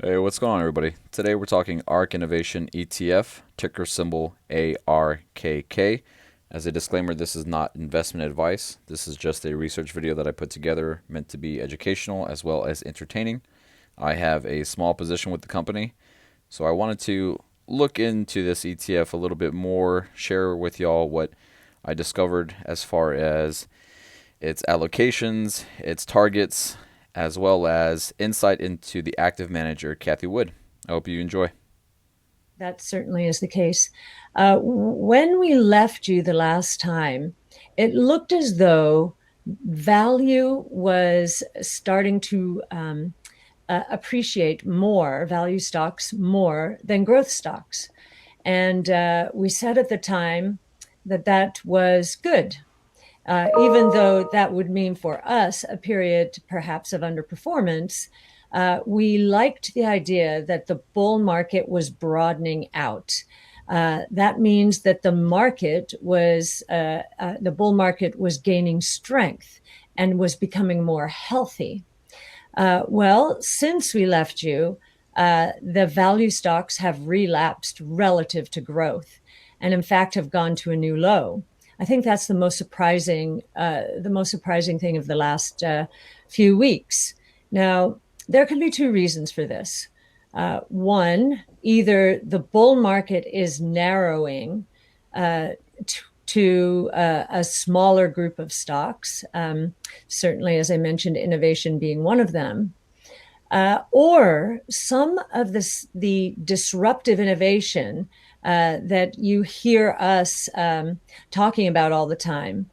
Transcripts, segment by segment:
Hey, what's going on, everybody? Today we're talking ARK Innovation ETF, ticker symbol ARKK. As a disclaimer, this is not investment advice. This is just a research video that I put together meant to be educational as well as entertaining. I have a small position with the company, so I wanted to look into this ETF a little bit more, share with y'all what I discovered as far as its allocations, its targets, as well as insight into the active manager, Kathy Wood. I hope you enjoy. That certainly is the case. When we left you the last time, it looked as though value was starting to appreciate more, value stocks more than growth stocks. And we said at the time that that was good, even though that would mean for us a period perhaps of underperformance. We liked the idea that the bull market was broadening out. That means that the bull market was gaining strength and was becoming more healthy. Well, since we left you, the value stocks have relapsed relative to growth, and in fact have gone to a new low. I think that's the most surprising thing of the last few weeks. Now, there can be two reasons for this. One, either the bull market is narrowing uh, to a smaller group of stocks, certainly, as I mentioned, innovation being one of them, or some of the disruptive innovation that you hear us talking about all the time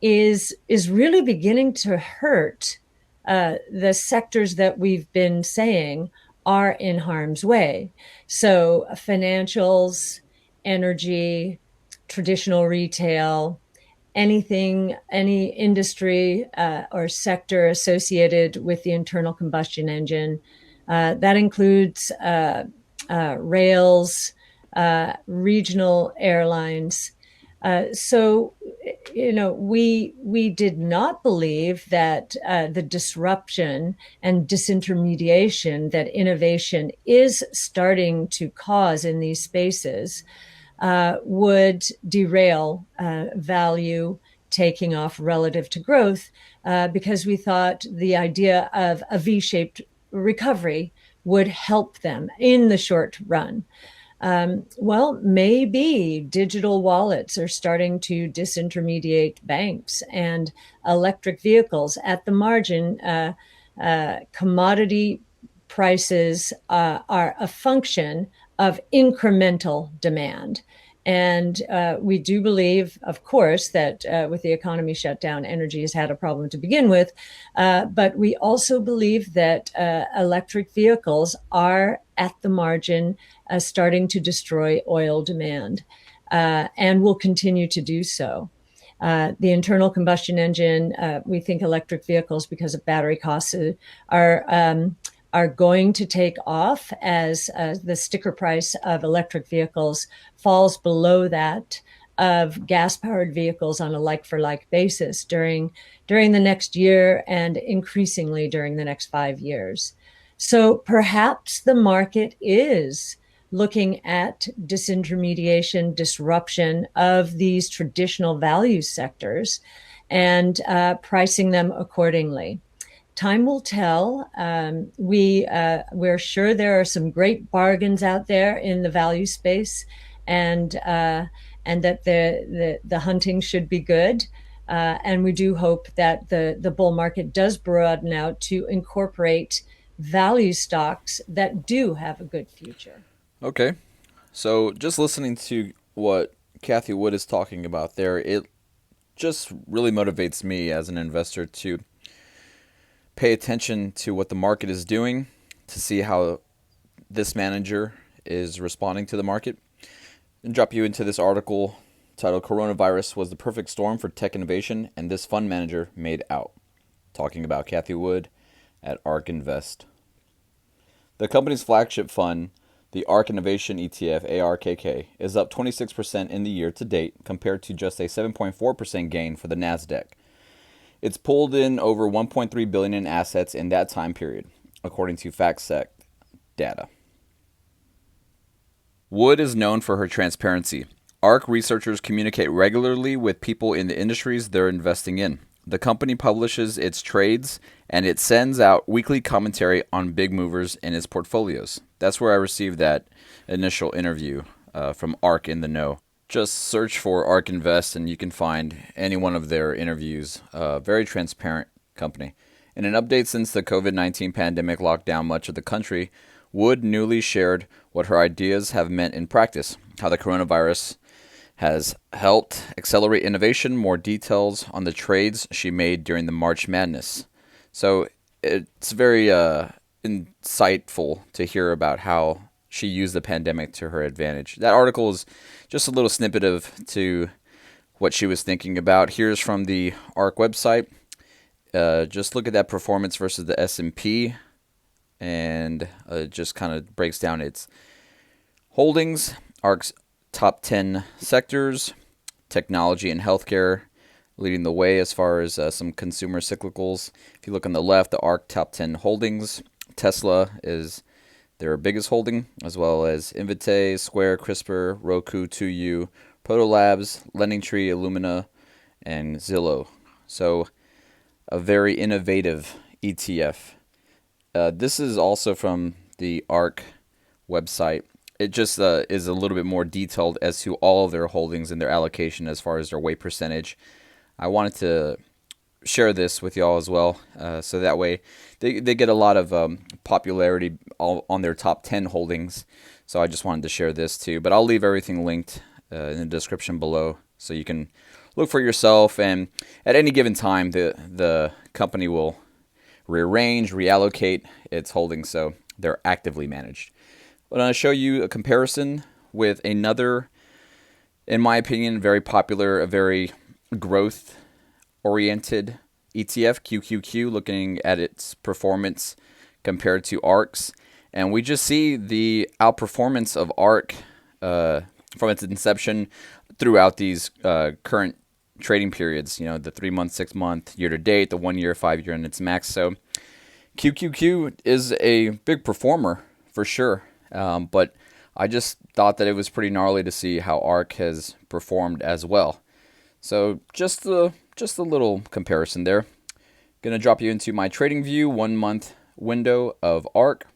is really beginning to hurt the sectors that we've been saying are in harm's way. So financials, energy, traditional retail, any industry or sector associated with the internal combustion engine. That includes rails, regional airlines. So, we did not believe that the disruption and disintermediation that innovation is starting to cause in these spaces would derail value taking off relative to growth, because we thought the idea of a V-shaped recovery would help them in the short run. Well, maybe digital wallets are starting to disintermediate banks, and electric vehicles at the margin. Commodity prices are a function of incremental demand. And we do believe, of course, that with the economy shut down, energy has had a problem to begin with. But we also believe that electric vehicles are at the margin starting to destroy oil demand, and will continue to do so. The internal combustion engine, we think electric vehicles, because of battery costs, are are going to take off as the sticker price of electric vehicles falls below that of gas-powered vehicles on a like-for-like basis during the next year, and increasingly during the next 5 years. So perhaps the market is looking at disintermediation, disruption of these traditional value sectors, and pricing them accordingly. Time will tell. We're sure there are some great bargains out there in the value space, and that the hunting should be good. And we do hope that the bull market does broaden out to incorporate value stocks that do have a good future. Okay, so just listening to what Kathy Wood is talking about there, it just really motivates me as an investor to pay attention to what the market is doing, to see how this manager is responding to the market, and drop you into this article titled Coronavirus Was the Perfect Storm for Tech Innovation and This Fund Manager Made Out, talking about Kathy Wood at ARK Invest. The company's flagship fund, the ARK Innovation ETF ARKK, is up 26% in the year to date compared to just a 7.4% gain for the Nasdaq. It's pulled in over 1.3 billion in assets in that time period, according to FactSet data. Wood is known for her transparency. ARK researchers communicate regularly with people in the industries they're investing in. The company publishes its trades and it sends out weekly commentary on big movers in its portfolios. That's where I received that initial interview from ARK in the Know. Just search for ARK Invest and you can find any one of their interviews. Very transparent company. In an update since the COVID-19 pandemic locked down much of the country, Wood newly shared what her ideas have meant in practice, how the coronavirus has helped accelerate innovation, more details on the trades she made during the March Madness. So it's very insightful to hear about how she used the pandemic to her advantage. That article is just a little snippet of to what she was thinking about. Here's from the ARK website. Just look at that performance versus the S&P, and just kind of breaks down its holdings. ARK's top 10 sectors, technology and healthcare leading the way as far as some consumer cyclicals. If you look on the left, the ARK top 10 holdings, Tesla is their biggest holding, as well as Invitae, Square, CRISPR, Roku, 2U, Protolabs, LendingTree, Illumina, and Zillow. So a very innovative ETF. This is also from the ARK website. It just is a little bit more detailed as to all of their holdings and their allocation as far as their weight percentage. I wanted to share this with y'all as well, so that way they get a lot of popularity on their top 10 holdings. So I just wanted to share this too. But I'll leave everything linked in the description below so you can look for yourself. And at any given time, the company will rearrange, reallocate its holdings, so they're actively managed. But I'm going to show you a comparison with another, in my opinion, very popular, a very growth-oriented ETF, QQQ, looking at its performance compared to ARK's. And we just see the outperformance of ARK from its inception throughout these current trading periods, the 3-month, 6-month, year-to-date, the 1-year, 5-year, and its max. So QQQ is a big performer for sure. But I just thought that it was pretty gnarly to see how ARK has performed as well. So just a little comparison there. Going to drop you into my trading view, 1-month window of ARK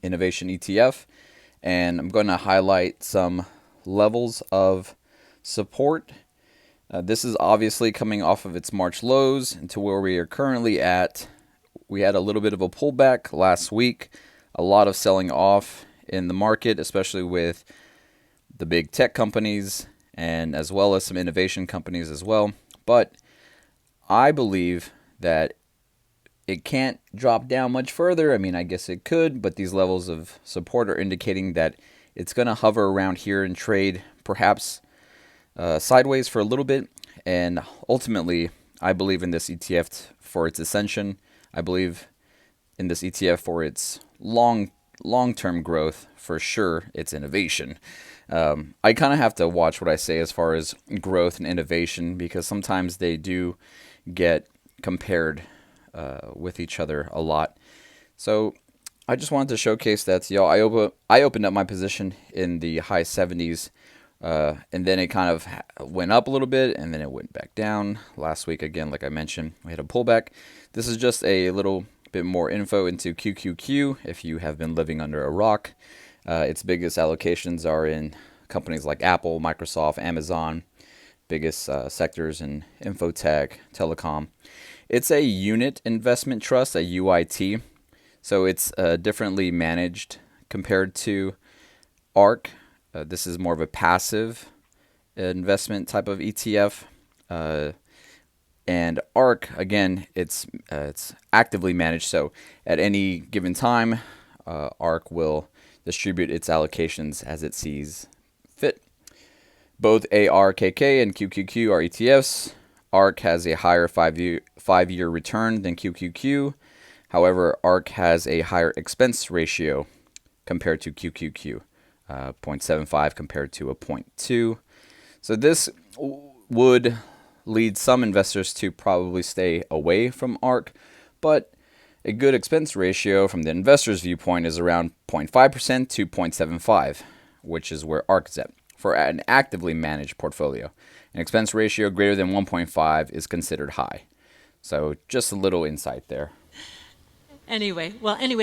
Innovation ETF. And I'm going to highlight some levels of support. This is obviously coming off of its March lows into where we are currently at. We had a little bit of a pullback last week. A lot of selling off in the market, especially with the big tech companies and as well as some innovation companies as well. But I believe that it can't drop down much further. I mean, I guess it could, but these levels of support are indicating that it's going to hover around here and trade perhaps sideways for a little bit. And ultimately, I believe in this ETF for its ascension. I believe in this ETF for its long-term growth, for sure, its innovation. I kind of have to watch what I say as far as growth and innovation, because sometimes they do get compared with each other a lot. So I just wanted to showcase that to y'all. I opened up my position in the high 70s, and then it kind of went up a little bit, and then it went back down. Last week, again, like I mentioned, we had a pullback. This is just a little bit more info into QQQ if you have been living under a rock. Its biggest allocations are in companies like Apple, Microsoft, Amazon, biggest sectors in infotech, telecom. It's a unit investment trust, a UIT, so it's differently managed compared to ARK. This is more of a passive investment type of ETF. And ARK, again, it's actively managed. So at any given time, ARK will distribute its allocations as it sees fit. Both ARKK and QQQ are ETFs. ARK has a higher five-year return than QQQ. However, ARK has a higher expense ratio compared to QQQ, 0.75 compared to a 0.2. So this would lead some investors to probably stay away from ARK, but A good expense ratio from the investor's viewpoint is around 0.5% to 0.75, which is where ARK is at, for an actively managed portfolio. An expense ratio greater than 1.5 is considered high. So just a little insight there. Anyway,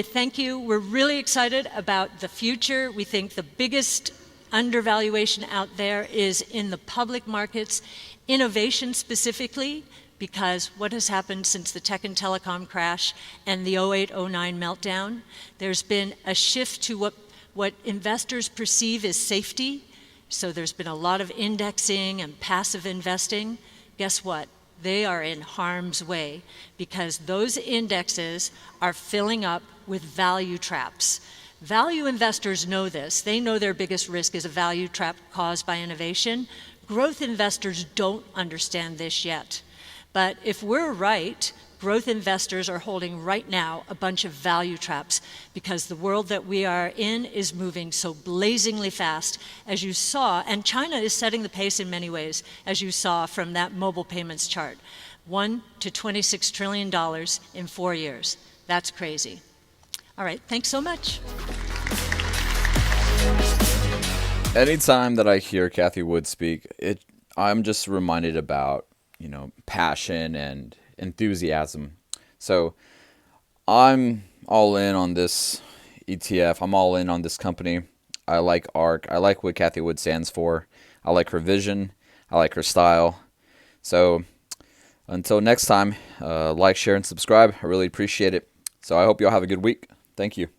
thank you. We're really excited about the future. We think the biggest undervaluation out there is in the public markets, innovation specifically, because what has happened since the tech and telecom crash and the 08-09 meltdown, there's been a shift to what investors perceive as safety. So there's been a lot of indexing and passive investing. Guess what? They are in harm's way because those indexes are filling up with value traps. Value investors know this. They know their biggest risk is a value trap caused by innovation. Growth investors don't understand this yet. But if we're right, growth investors are holding right now a bunch of value traps because the world that we are in is moving so blazingly fast, as you saw, and China is setting the pace in many ways, as you saw from that mobile payments chart. $1 to $26 trillion in 4 years. That's crazy. All right, thanks so much. Anytime that I hear Kathy Wood speak, I'm just reminded about, passion and enthusiasm. So I'm all in on this ETF. I'm all in on this company. I like ARK. I like what Kathy Wood stands for. I like her vision. I like her style. So until next time, like, share, and subscribe. I really appreciate it. So I hope you all have a good week. Thank you.